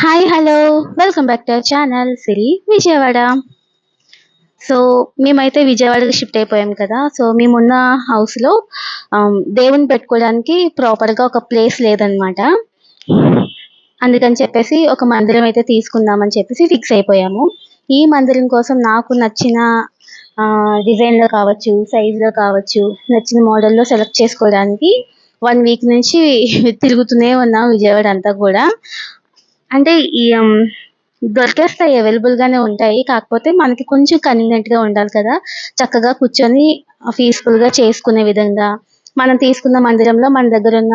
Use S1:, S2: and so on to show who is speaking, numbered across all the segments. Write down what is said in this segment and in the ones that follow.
S1: Hi hello welcome back to our channel Siri Vijayawada. So మేమైతే విజయవాడకి shift అయిపోయాం కదా. సో మేమున్న హౌస్లో దేవుని పెట్టుకోవడానికి ప్రాపర్గా ఒక ప్లేస్ లేదనమాట. అందుకని చెప్పేసి ఒక మందిరం అయితే తీసుకుందామని చెప్పేసి ఫిక్స్ అయిపోయాము. ఈ మందిరం కోసం నాకు నచ్చిన డిజైన్లో కావచ్చు, సైజులో కావచ్చు, నచ్చిన మోడల్లో సెలెక్ట్ చేసుకోవడానికి 1 వీక్ నుంచి తిరుగుతూనే ఉన్నాం విజయవాడ అంతా కూడా. అంటే ఈ దొరికేస్తాయి, అవైలబుల్‌గానే ఉంటాయి. కాకపోతే మనకి కొంచెం కన్వీనియంట్‌గా ఉండాలి కదా. చక్కగా కూర్చొని పీస్‌ఫుల్‌గా చేసుకునే విధంగా, మనం తీసుకున్న మందిరంలో మన దగ్గరున్న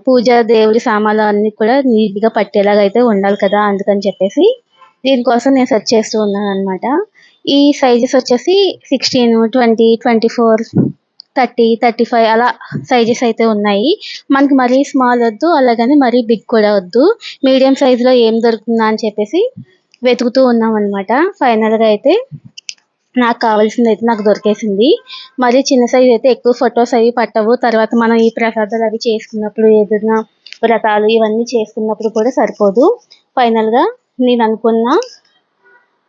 S1: పూజ, దేవుడి సామాన్లు అన్నీ కూడా నీట్‌గా పట్టేలాగా అయితే ఉండాలి కదా. అందుకని చెప్పేసి దీనికోసం నేను సెర్చ్ చేస్తూ ఉన్నాననమాట. ఈ సైజెస్ వచ్చేసి 16, 20, 24, 30, 35 అలా సైజెస్ అయితే ఉన్నాయి. మనకి మరీ స్మాల్ వద్దు, అలాగని మరీ బిగ్ కూడా వద్దు. మీడియం సైజులో ఏం దొరుకుతుందా అని చెప్పేసి వెతుకుతూ ఉన్నామనమాట. ఫైనల్‌గా అయితే నాకు కావాల్సిందయితే నాకు దొరికేసింది. మరీ చిన్న సైజ్ అయితే ఎక్కువ ఫోటోస్ అవి పట్టవు. తర్వాత మనం ఈ ప్రసాదాలు అవి చేసుకున్నప్పుడు, ఏదైనా వ్రతాలు ఇవన్నీ చేసుకున్నప్పుడు కూడా సరిపోదు. ఫైనల్‌గా నేను అనుకున్న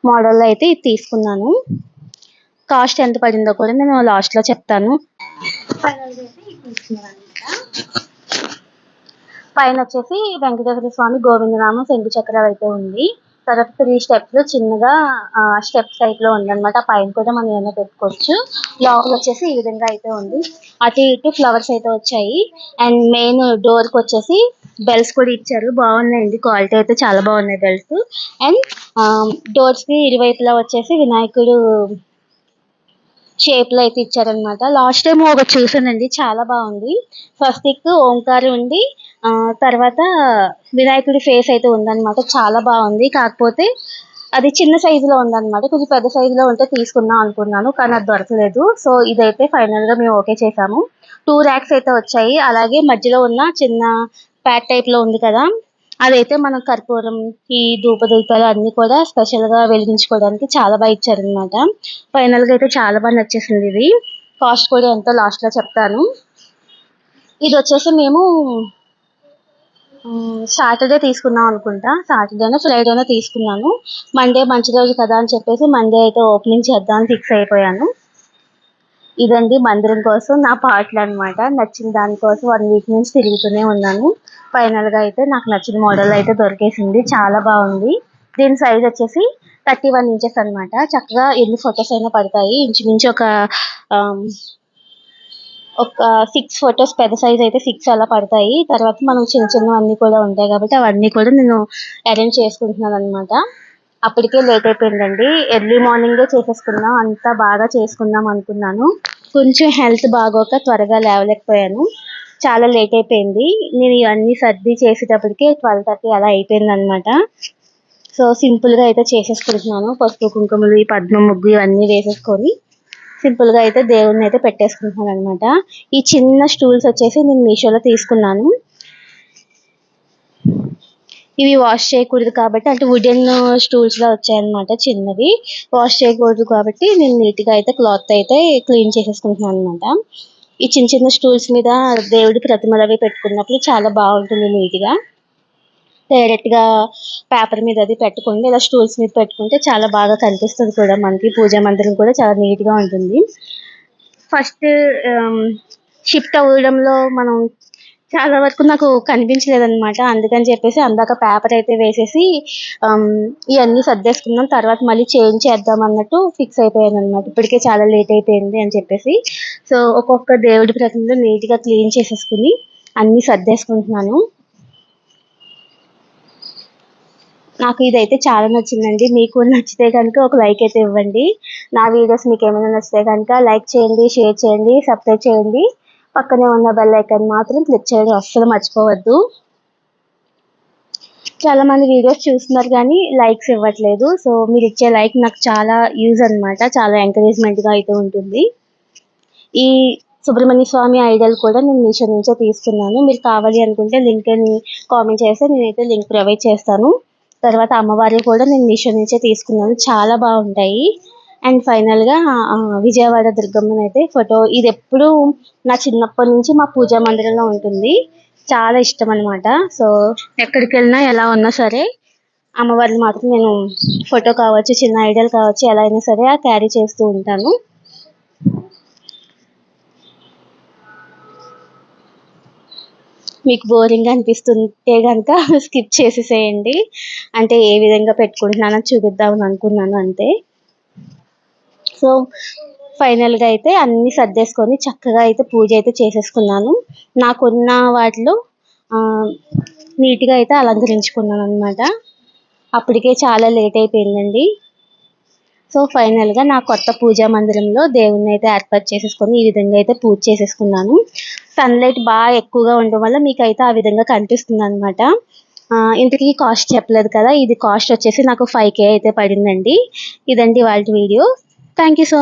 S1: మోడల్‌లో అయితే ఇది తీసుకున్నాను. కాస్ట్ ఎంత పడిందో కూడా నేను లాస్ట్‌లో చెప్తాను. ఫైనల్‌గా అయితే ఇది తీసుకున్నాననమాట. పైన వచ్చేసి వెంకటేశ్వర స్వామి గోవిందనామం శంకు చక్రాలు అయితే ఉంది. తర్వాత 3 స్టెప్స్ చిన్నగా స్టెప్ టైప్‌లో ఉందనమాట. పైన కూడా మనం ఏమైనా పెట్టుకోవచ్చు. లోపల వచ్చేసి ఈ విధంగా అయితే ఉంది. అటు ఇటు ఫ్లవర్స్ అయితే వచ్చాయి. అండ్ మెయిన్ డోర్‌కి వచ్చేసి బెల్స్ కూడా ఇచ్చారు. బాగున్నాయండి, క్వాలిటీ అయితే చాలా బాగున్నాయి బెల్స్. అండ్ డోర్స్‌కి ఇరువైపులా వచ్చేసి వినాయకుడు షేప్‌లో అయితే ఇచ్చారనమాట. లాస్ట్ టైం ఒకటి చూసానండి, చాలా బాగుంది. స్వస్తిక్, ఓంకారం ఉండి తర్వాత వినాయకుడి ఫేస్ అయితే ఉందనమాట. చాలా బాగుంది. కాకపోతే అది చిన్న సైజులో ఉందనమాట. కొంచెం పెద్ద సైజులో ఉంటే తీసుకుందాం అనుకున్నాను, కానీ అది దొరకలేదు. సో ఇదైతే ఫైనల్‌గా మేము ఓకే చేసాము. 2 ర్యాక్స్ అయితే వచ్చాయి. అలాగే మధ్యలో ఉన్న చిన్న ప్యాడ్ టైప్‌లో ఉంది కదా, అదైతే మనం కర్పూరం, ఈ ధూపదీపాలు అన్నీ కూడా స్పెషల్‌గా వెలిగించుకోవడానికి చాలా బాగా ఇచ్చారనమాట. ఫైనల్‌గా అయితే చాలా బాగా నచ్చేసింది ఇది. కాస్ట్ కూడా ఎంతో లాస్ట్‌లో చెప్తాను. ఇది వచ్చేసి మేము సాటర్డే తీసుకున్నాం అనుకుంటా. సాటర్డేనో ఫ్రైడేనో తీసుకున్నాను. మండే మంచి రోజు కదా అని చెప్పేసి మండే అయితే ఓపెనింగ్ చేద్దామని ఫిక్స్ అయిపోయాను. ఇదండి మందిరం కోసం నా పాటలు అనమాట. నచ్చిన దానికోసం 1 వీక్ నుంచి తిరుగుతూనే ఉన్నాను. ఫైనల్‌గా అయితే నాకు నచ్చిన మోడల్ అయితే దొరికేసింది. చాలా బాగుంది. దీని సైజ్ వచ్చేసి 31 ఇంచెస్ అనమాట. చక్కగా ఎన్ని ఫొటోస్ అయినా పడతాయి. ఇంచుమించు ఆహ్, ఒక 6 ఫోటోస్, పెద్ద సైజ్ అయితే 6 అలా పడతాయి. తర్వాత మనం చిన్న చిన్నవన్నీ కూడా ఉంటాయి కాబట్టి అవన్నీ కూడా నేను అరేంజ్ చేసుకుంటున్నాననమాట. అప్పటికే లేట్ అయిపోయిందండి. ఎర్లీ మార్నింగే చేసేసుకుందాం, అంతా బాగా చేసుకుందాం అనుకున్నాను. కొంచెం హెల్త్ బాగోక త్వరగా లేవలేకపోయాను. చాలా లేట్ అయిపోయింది. నేను ఇవన్నీ సర్ది చేసేటప్పటికే 12:30 అలా అయిపోయిందనమాట. సో సింపుల్‌గా అయితే చేసేసుకుంటున్నాను. పసుపు, కుంకుమలు, ఈ పద్మం ముగ్గు ఇవన్నీ వేసేసుకొని సింపుల్‌గా అయితే దేవుడినైతే పెట్టేసుకుంటున్నాననమాట. ఈ చిన్న స్టూల్స్ వచ్చేసి నేను మీషోలో తీసుకున్నాను. ఇవి వాష్ చేయకూడదు కాబట్టి, అంటే వుడెన్ స్టూల్స్‌లా వచ్చాయన్నమాట చిన్నవి. వాష్ చేయకూడదు కాబట్టి నేను నీట్‌గా అయితే క్లాత్ అయితే క్లీన్ చేసేసుకుంటున్నాననమాట. ఈ చిన్న చిన్న స్టూల్స్ మీద దేవుడి ప్రతిమలు అవి పెట్టుకున్నప్పుడు చాలా బాగుంటుంది నీట్‌గా. డైరెక్ట్‌గా పేపర్ మీద అది పెట్టకుండా ఇలా స్టూల్స్ మీద పెట్టుకుంటే చాలా బాగా కనిపిస్తది కూడా మనకి. పూజా మందిరం కూడా చాలా నీట్‌గా ఉంటుంది. ఫస్ట్ షిఫ్ట్ అవ్వడంలో మనం చాలా వరకు నాకు కనిపించలేదనమాట. అందుకని చెప్పేసి అందాక పేపర్ అయితే వేసేసి ఇవన్నీ సర్దేసుకున్నాం. తర్వాత మళ్ళీ చేంజ్ చేద్దాం అన్నట్టు ఫిక్స్ అయిపోయాననమాట. ఇప్పటికే చాలా లేట్ అయిపోయింది అని చెప్పేసి. సో ఒక్కొక్క దేవుడి ప్రతిమలు నీట్‌గా క్లీన్ చేసేసుకొని అన్నీ సర్దేసుకుంటున్నాను. నాకు ఇదైతే చాలా నచ్చిందండి. మీకు నచ్చితే కనుక ఒక లైక్ అయితే ఇవ్వండి. నా వీడియోస్ మీకేమైనా నచ్చితే కనుక లైక్ చేయండి, షేర్ చేయండి, సబ్స్క్రైబ్ చేయండి. పక్కనే ఉన్న బెల్ ఐకాన్ మాత్రం క్లిక్ చేయడం అస్సలు మర్చిపోవద్దు. చాలామంది వీడియోస్ చూస్తున్నారు కానీ లైక్స్ ఇవ్వట్లేదు. సో మీరిచ్చే లైక్ నాకు చాలా యూజ్ అనమాట. చాలా ఎంకరేజ్‌మెంట్‌గా అయితే ఉంటుంది. ఈ సుబ్రహ్మణ్య స్వామి ఐడల్ కూడా నేను మీషో నుంచే తీసుకున్నాను. మీరు కావాలి అనుకుంటే లింక్‌ని కామెంట్ చేస్తే నేనైతే లింక్ ప్రొవైడ్ చేస్తాను. తర్వాత అమ్మవారివి కూడా నేను మీషో నుంచే తీసుకున్నాను. చాలా బాగుంటాయి. అండ్ ఫైనల్‌గా విజయవాడ దుర్గమ్మనైతే ఫోటో ఇదెప్పుడూ నా చిన్నప్పటి నుంచి మా పూజా మందిరంలో ఉంటుంది. చాలా ఇష్టం అనమాట. సో ఎక్కడికి వెళ్ళినా ఎలా ఉన్నా సరే అమ్మవారిని మాత్రం నేను ఫోటో కావచ్చు, చిన్న ఐడియల్ కావచ్చు, ఎలా అయినా సరే క్యారీ చేస్తూ ఉంటాను. మీకు బోరింగ్ అనిపిస్తుంటే కనుక స్కిప్ చేసేసేయండి. అంటే ఏ విధంగా పెట్టుకుంటున్నానో చూపిద్దామని అనుకున్నాను అంతే. సో ఫైనల్గా అయితే అన్నీ సర్దేసుకొని చక్కగా అయితే పూజ అయితే చేసేసుకున్నాను. నాకున్న వాటిలో నీట్గా అయితే అలంకరించుకున్నాను అనమాట. అప్పటికే చాలా లేట్ అయిపోయిందండి. సో ఫైనల్గా నా కొత్త పూజా మందిరంలో దేవుణ్ణి అయితే ఏర్పాటు చేసేసుకొని ఈ విధంగా అయితే పూజ చేసేసుకున్నాను. సన్లైట్ బాగా ఎక్కువగా ఉండడం వల్ల మీకైతే ఆ విధంగా కనిపిస్తుంది అనమాట. ఇంతకీ కాస్ట్ చెప్పలేదు కదా, ఇది కాస్ట్ వచ్చేసి నాకు 5K అయితే పడిందండి. ఇదండి వాళ్ళ వీడియో. Thank you so